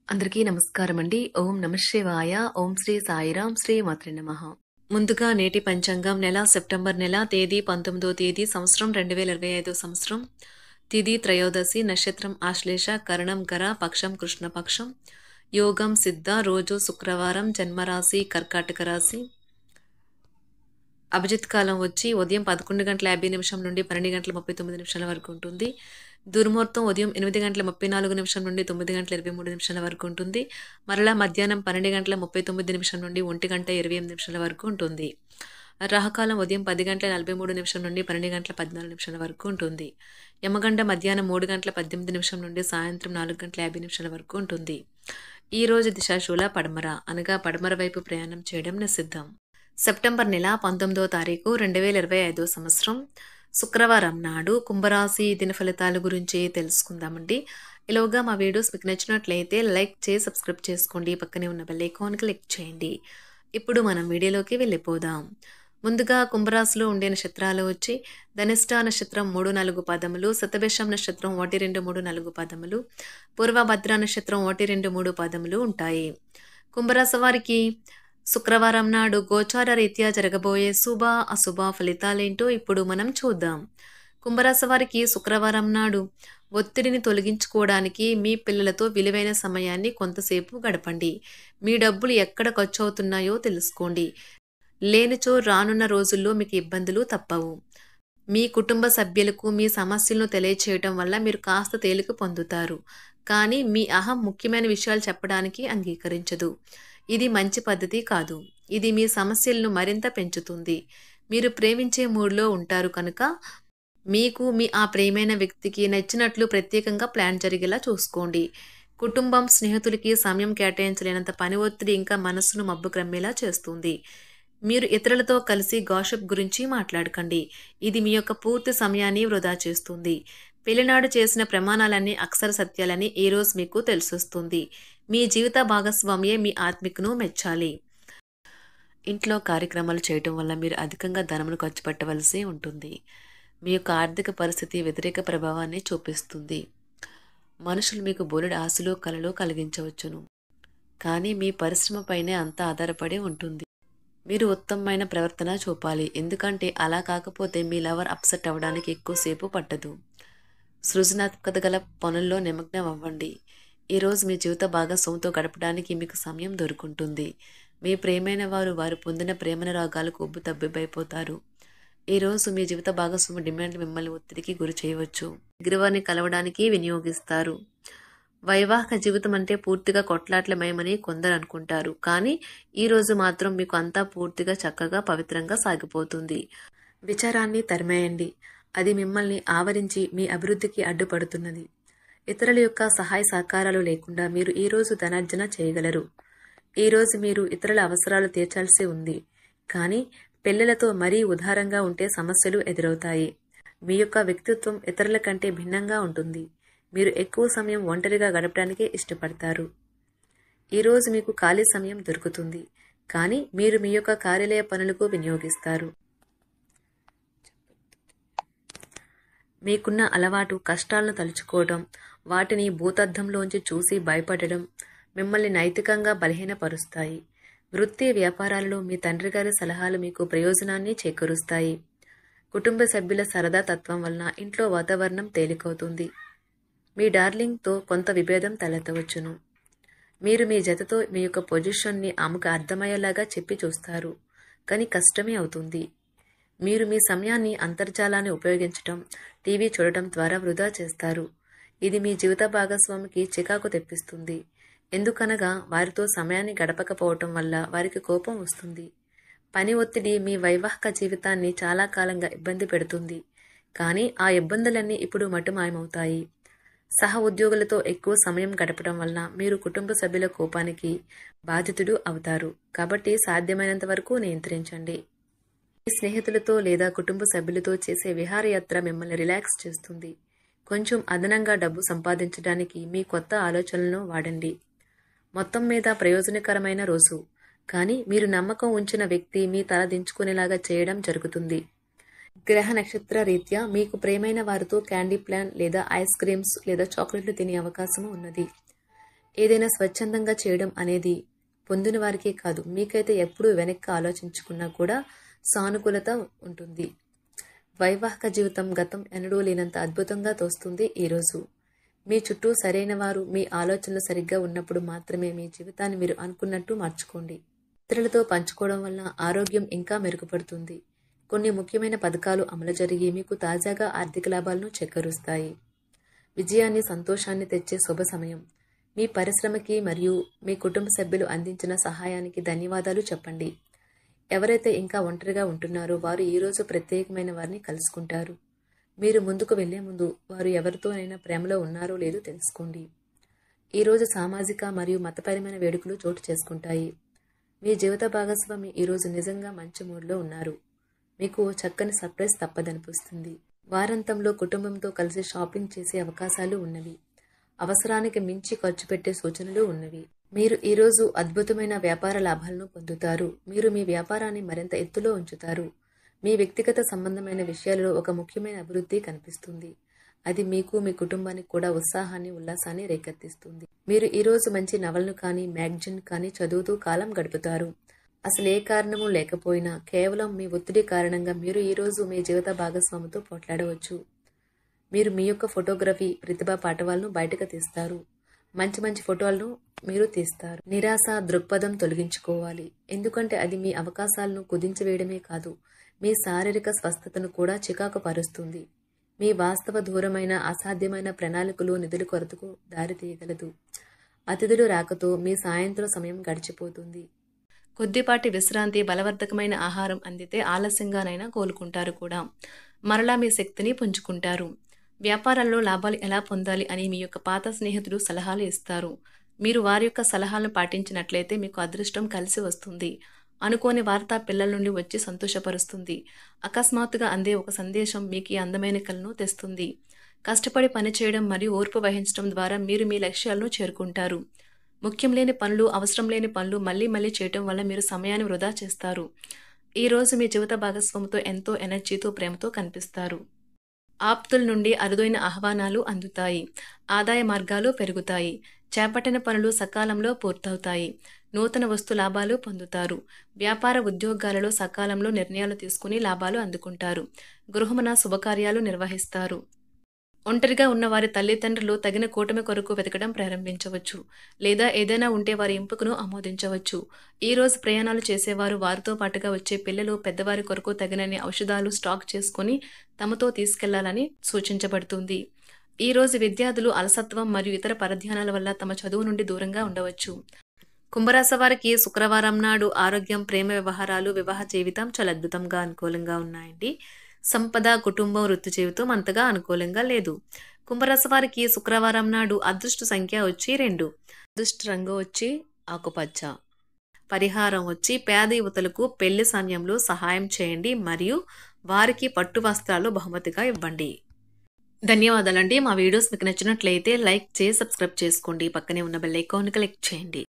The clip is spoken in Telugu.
అందరికీ నమస్కారం అండి. ఓం నమః శివాయ. ఓం శ్రీ సాయిరాం. శ్రీ మాత్రే నమః. ముందుగా నేటి పంచాంగం నెల సెప్టెంబర్ నెల తేదీ 19వ తేదీ సంవత్సరం 2025 సంవత్సరం. తిథి త్రయోదశి, నక్షత్రం ఆశ్లేష, కరణం గర, పక్షం కృష్ణపక్షం, యోగం సిద్ధ, రోజు శుక్రవారం, జన్మరాశి కర్కాటక రాశి. అభిజిత్ కాలం వచ్చి ఉదయం 11:50 నుండి 12:39 వరకు ఉంటుంది. దుర్ముహూర్తం ఉదయం 8:34 నుండి 9:23 వరకు ఉంటుంది. మరలా మధ్యాహ్నం 12:39 నుండి 1:28 వరకు ఉంటుంది. రాహుకాలం ఉదయం 10:43 నుండి 12:14 వరకు ఉంటుంది. యమగండ మధ్యాహ్నం 3:18 నుండి సాయంత్రం 4:50 వరకు ఉంటుంది. ఈ రోజు దిశాశూల పడమర, అనగా పడమర వైపు ప్రయాణం చేయడం నిషిద్ధం. సెప్టెంబర్ నెల 19వ తారీఖు 2025 సంవత్సరం శుక్రవారం నాడు కుంభరాశి దిన ఫలితాల గురించి తెలుసుకుందామండి. ఈలోగా మా వీడియోస్ మీకు నచ్చినట్లయితే లైక్ చేసి సబ్స్క్రైబ్ చేసుకోండి. పక్కనే ఉన్న బెల్ ఐకాన్ క్లిక్ చేయండి. ఇప్పుడు మనం వీడియోలోకి వెళ్ళిపోదాం. ముందుగా కుంభరాశిలో ఉండే నక్షత్రాలు వచ్చి ధనిష్ట నక్షత్రం 3-4 పదములు, శతభిషం నక్షత్రం 1-2-3-4 పదములు, పూర్వభద్ర నక్షత్రం 1-2-3 పదములు ఉంటాయి. కుంభరాశి వారికి శుక్రవారం నాడు గోచార రీత్యా జరగబోయే శుభ అశుభ ఫలితాలేంటో ఇప్పుడు మనం చూద్దాం. కుంభరాశి వారికి శుక్రవారం నాడు ఒత్తిడిని తొలగించుకోవడానికి మీ పిల్లలతో విలువైన సమయాన్ని కొంతసేపు గడపండి. మీ డబ్బులు ఎక్కడ ఖర్చు అవుతున్నాయో తెలుసుకోండి. లేనిచో రానున్న రోజుల్లో మీకు ఇబ్బందులు తప్పవు. మీ కుటుంబ సభ్యులకు మీ సమస్యలను తెలియచేయటం వల్ల మీరు కాస్త తేలిక పొందుతారు. కానీ మీ అహం ముఖ్యమైన విషయాలు చెప్పడానికి అంగీకరించదు. ఇది మంచి పద్ధతి కాదు. ఇది మీ సమస్యలను మరింత పెంచుతుంది. మీరు ప్రేమించే మూడ్లో ఉంటారు కనుక మీకు మీ ఆ ప్రియమైన వ్యక్తికి నచ్చినట్లు ప్రత్యేకంగా ప్లాన్ జరిగేలా చూసుకోండి. కుటుంబం, స్నేహితులకి సమయం కేటాయించలేనంత పని ఒత్తిడి ఇంకా మనస్సును మబ్బు క్రమ్మేలా చేస్తుంది. మీరు ఇతరులతో కలిసి గాసిప్ గురించి మాట్లాడకండి. ఇది మీ యొక్క పూర్తి సమయాన్ని వృధా చేస్తుంది. పెళ్లినాడు చేసిన ప్రమాణాలన్నీ అక్షర సత్యాలని ఈ రోజు మీకు తెలిసొస్తుంది. మీ జీవిత భాగస్వామ్యే మీ ఆత్మికను మెచ్చాలి. ఇంట్లో కార్యక్రమాలు చేయటం వల్ల మీరు అధికంగా ధనమును ఖర్చు పెట్టవలసి ఉంటుంది. మీ యొక్క ఆర్థిక పరిస్థితి వ్యతిరేక ప్రభావాన్ని చూపిస్తుంది. మనుషులు మీకు బోలెడు ఆశలు, కలలు కలిగించవచ్చును. కానీ మీ పరిశ్రమ పైనే అంతా ఆధారపడి ఉంటుంది. మీరు ఉత్తమమైన ప్రవర్తన చూపాలి. ఎందుకంటే అలా కాకపోతే మీ లవర్ అప్సెట్ అవ్వడానికి ఎక్కువసేపు పట్టదు. సృజనాత్మకత గల పనుల్లో నిమగ్నం అవ్వండి. ఈరోజు మీ జీవిత భాగస్వామితో గడపడానికి మీకు సమయం దొరుకుంటుంది. మీ ప్రేమైన వారు పొందిన ప్రేమనురాగాలకు ఉబ్బు తబ్బిబ్బైపోతారు. ఈరోజు మీ జీవిత భాగస్వామి డిమాండ్ మిమ్మల్ని ఒత్తిడికి గురి చేయవచ్చు. ఎగిరివారిని కలవడానికి వినియోగిస్తారు. వైవాహిక జీవితం అంటే పూర్తిగా కొట్లాట్లమయమని కొందరు అనుకుంటారు. కానీ ఈ రోజు మాత్రం మీకు అంతా పూర్తిగా చక్కగా పవిత్రంగా సాగిపోతుంది. విచారాన్ని తరిమేయండి. అది మిమ్మల్ని ఆవరించి మీ అభివృద్ధికి అడ్డుపడుతున్నది. ఇతరుల యొక్క సహాయ సహకారాలు లేకుండా మీరు ఈరోజు ధనార్జన చేయగలరు. ఈరోజు మీరు ఇతరుల అవసరాలు తీర్చాల్సి ఉంది. కానీ పిల్లలతో మరీ ఉదారంగా ఉంటే సమస్యలు ఎదురవుతాయి. మీ యొక్క వ్యక్తిత్వం ఇతరుల కంటే భిన్నంగా ఉంటుంది. మీరు ఎక్కువ సమయం ఒంటరిగా గడపడానికి ఇష్టపడతారు. ఈరోజు మీకు ఖాళీ సమయం దొరుకుతుంది. కానీ మీరు మీ యొక్క కార్యాలయ పనులకు వినియోగిస్తారు. మీకున్న అలవాటు కష్టాలను తలుచుకోవడం, వాటిని భూతద్దంలోంచి చూసి భయపడడం మిమ్మల్ని నైతికంగా బలహీనపరుస్తాయి. వృత్తి వ్యాపారాలలో మీ తండ్రి గారి సలహాలు మీకు ప్రయోజనాన్ని చేకూరుస్తాయి. కుటుంబ సభ్యుల సరదా తత్వం వలన ఇంట్లో వాతావరణం తేలికవుతుంది. మీ డార్లింగ్తో కొంత విభేదం తలెత్తవచ్చును. మీరు మీ జతతో మీ యొక్క పొజిషన్ని ఆమెకు అర్థమయ్యేలాగా చెప్పి చూస్తారు. కానీ కష్టమే అవుతుంది. మీరు మీ సమయాన్ని అంతర్జాలాన్ని ఉపయోగించటం, టీవీ చూడటం ద్వారా వృధా చేస్తారు. ఇది మీ జీవిత భాగస్వామికి చికాకు తెప్పిస్తుంది. ఎందుకనగా వారితో సమయాన్ని గడపకపోవటం వల్ల వారికి కోపం వస్తుంది. పని ఒత్తిడి మీ వైవాహిక జీవితాన్ని చాలా కాలంగా ఇబ్బంది పెడుతుంది. కానీ ఆ ఇబ్బందులన్నీ ఇప్పుడు మటుమాయమవుతాయి. సహ ఉద్యోగులతో ఎక్కువ సమయం గడపడం వలన మీరు కుటుంబ సభ్యుల కోపానికి బాధితుడు అవుతారు. కాబట్టి సాధ్యమైనంత వరకు నియంత్రించండి. మీ స్నేహితులతో లేదా కుటుంబ సభ్యులతో చేసే విహారయాత్ర మిమ్మల్ని రిలాక్స్ చేస్తుంది. కొంచెం అదనంగా డబ్బు సంపాదించడానికి మీ కొత్త ఆలోచనలను వాడండి. మొత్తం మీద ప్రయోజనకరమైన రోజు. కానీ మీరు నమ్మకం ఉంచిన వ్యక్తి మీ తల దించుకునేలాగా చేయడం జరుగుతుంది. గ్రహ నక్షత్ర రీత్యా మీకు ప్రేమైన వారితో క్యాండీ ప్లాన్ లేదా ఐస్ క్రీమ్స్ లేదా చాక్లెట్లు తినే అవకాశం ఉన్నది. ఏదైనా స్వచ్ఛందంగా చేయడం అనేది పొందిన వారికే కాదు, మీకైతే ఎప్పుడూ వెనక్కి ఆలోచించుకున్నా కూడా సానుకూలత ఉంటుంది. వైవాహిక జీవితం గతం ఎన్నడూ లేనంత అద్భుతంగా తోస్తుంది ఈరోజు. మీ చుట్టూ సరైన వారు, మీ ఆలోచనలు సరిగ్గా ఉన్నప్పుడు మాత్రమే మీ జీవితాన్ని మీరు అనుకున్నట్టు మార్చుకోండి. ఇతరులతో పంచుకోవడం వల్ల ఆరోగ్యం ఇంకా మెరుగుపడుతుంది. కొన్ని ముఖ్యమైన పథకాలు అమలు జరిగి మీకు తాజాగా ఆర్థిక లాభాలను చేకూరుస్తాయి. విజయాన్ని, సంతోషాన్ని తెచ్చే శుభ సమయం. మీ పరిశ్రమకి మరియు మీ కుటుంబ సభ్యులు అందించిన సహాయానికి ధన్యవాదాలు చెప్పండి. ఎవరైతే ఇంకా ఒంటరిగా ఉంటున్నారో వారు ఈరోజు ప్రత్యేకమైన వారిని కలుసుకుంటారు. మీరు ముందుకు వెళ్లే ముందు వారు ఎవరితోనైనా ప్రేమలో ఉన్నారో లేదో తెలుసుకోండి. ఈరోజు సామాజిక మరియు మతపరమైన వేడుకలు చోటు చేసుకుంటాయి. మీ జీవిత భాగస్వామి ఈరోజు నిజంగా మంచి మూడ్లో ఉన్నారు. మీకు ఓ చక్కని సర్ప్రైజ్ తప్పదనిపిస్తుంది. వారాంతంలో కుటుంబంతో కలిసి షాపింగ్ చేసే అవకాశాలు ఉన్నవి. అవసరానికి మించి ఖర్చు పెట్టే సూచనలు ఉన్నవి. మీరు ఈరోజు అద్భుతమైన వ్యాపార లాభాలను పొందుతారు. మీరు మీ వ్యాపారాన్ని మరింత ఎత్తులో ఉంచుతారు. మీ వ్యక్తిగత సంబంధమైన విషయాలలో ఒక ముఖ్యమైన అభివృద్ధి కనిపిస్తుంది. అది మీకు, మీ కుటుంబానికి కూడా ఉత్సాహాన్ని, ఉల్లాసాన్ని రేకెత్తిస్తుంది. మీరు ఈరోజు మంచి నవలను కానీ, మ్యాగజైన్ కానీ చదువుతూ కాలం గడుపుతారు. అసలు ఏ కారణము లేకపోయినా కేవలం మీ ఒత్తిడి కారణంగా మీరు ఈరోజు మీ జీవిత భాగస్వామితో పోట్లాడవచ్చు. మీరు మీ యొక్క ఫోటోగ్రఫీ ప్రతిభా పాఠవాలను బయటకు తీస్తారు. మంచి మంచి ఫోటోలను మీరు తీస్తారు. నిరాశ దృక్పథం తొలగించుకోవాలి. ఎందుకంటే అది మీ అవకాశాలను కుదించివేయడమే కాదు, మీ శారీరక స్వస్థతను కూడా చికాకు పరుస్తుంది. మీ వాస్తవ దూరమైన అసాధ్యమైన ప్రణాళికలు నిధుల కొరతకు దారితీయగలదు. అతిథులు రాకతో మీ సాయంత్రం సమయం గడిచిపోతుంది. కొద్దిపాటి విశ్రాంతి, బలవర్ధకమైన ఆహారం అందితే ఆలస్యంగానైనా కోలుకుంటారు కూడా. మరలా మీ శక్తిని పుంజుకుంటారు. వ్యాపారాల్లో లాభాలు ఎలా పొందాలి అని మీ యొక్క పాత స్నేహితులు సలహాలు ఇస్తారు. మీరు వారి యొక్క సలహాలను పాటించినట్లయితే మీకు అదృష్టం కలిసి వస్తుంది. అనుకోని వార్త పిల్లల నుండి వచ్చి సంతోషపరుస్తుంది. అకస్మాత్తుగా అందే ఒక సందేశం మీకు ఈ అందమైన కలను తెస్తుంది. కష్టపడి పనిచేయడం మరియు ఓర్పు వహించడం ద్వారా మీరు మీ లక్ష్యాలను చేరుకుంటారు. ముఖ్యం లేని పనులు, అవసరం లేని పనులు మళ్ళీ మళ్ళీ చేయటం వల్ల మీరు సమయాన్ని వృధా చేస్తారు. ఈరోజు మీ జీవిత భాగస్వామితో ఎంతో ఎనర్జీతో, ప్రేమతో కనిపిస్తారు. ఆప్తుల నుండి అరుదైన ఆహ్వానాలు అందుతాయి. ఆదాయ మార్గాలు పెరుగుతాయి. చేపట్టిన పనులు సకాలంలో పూర్తవుతాయి. నూతన వస్తు లాభాలు పొందుతారు. వ్యాపార ఉద్యోగాలలో సకాలంలో నిర్ణయాలు తీసుకుని లాభాలు అందుకుంటారు. గృహమున శుభకార్యాలు నిర్వహిస్తారు. ఒంటరిగా ఉన్న వారి తల్లిదండ్రులు తగిన కూటమి కొరకు వెతకడం ప్రారంభించవచ్చు, లేదా ఏదైనా ఉంటే వారి ఎంపికను ఆమోదించవచ్చు. ఈరోజు ప్రయాణాలు చేసేవారు వారితో పాటుగా వచ్చే పిల్లలు, పెద్దవారి కొరకు తగినన్ని ఔషధాలు స్టాక్ చేసుకుని తమతో తీసుకెళ్లాలని సూచించబడుతుంది. ఈరోజు విద్యార్థులు అలసత్వం మరియు ఇతర పరధ్యానాల వల్ల తమ చదువు నుండి దూరంగా ఉండవచ్చు. కుంభరాశి వారికి శుక్రవారం నాడు ఆరోగ్యం, ప్రేమ వ్యవహారాలు, వివాహ జీవితం చాలా అద్భుతంగా అనుకూలంగా ఉన్నాయండి. సంపద, కుటుంబం, వృత్తి జీవితం అంతగా అనుకూలంగా లేదు. కుంభరాశి వారికి శుక్రవారం నాడు అదృష్ట సంఖ్య వచ్చి 2, అదృష్ట రంగు వచ్చి ఆకుపచ్చ. పరిహారం వచ్చి పేద యువతులకు పెళ్లి సమయంలో సహాయం చేయండి మరియు వారికి పట్టు వస్త్రాలు బహుమతిగా ఇవ్వండి. ధన్యవాదాలండి. మా వీడియోస్ మీకు నచ్చినట్లయితే లైక్ చేసి సబ్స్క్రైబ్ చేసుకోండి. పక్కనే ఉన్న బెల్ ఐకాన్ క్లిక్ చేయండి.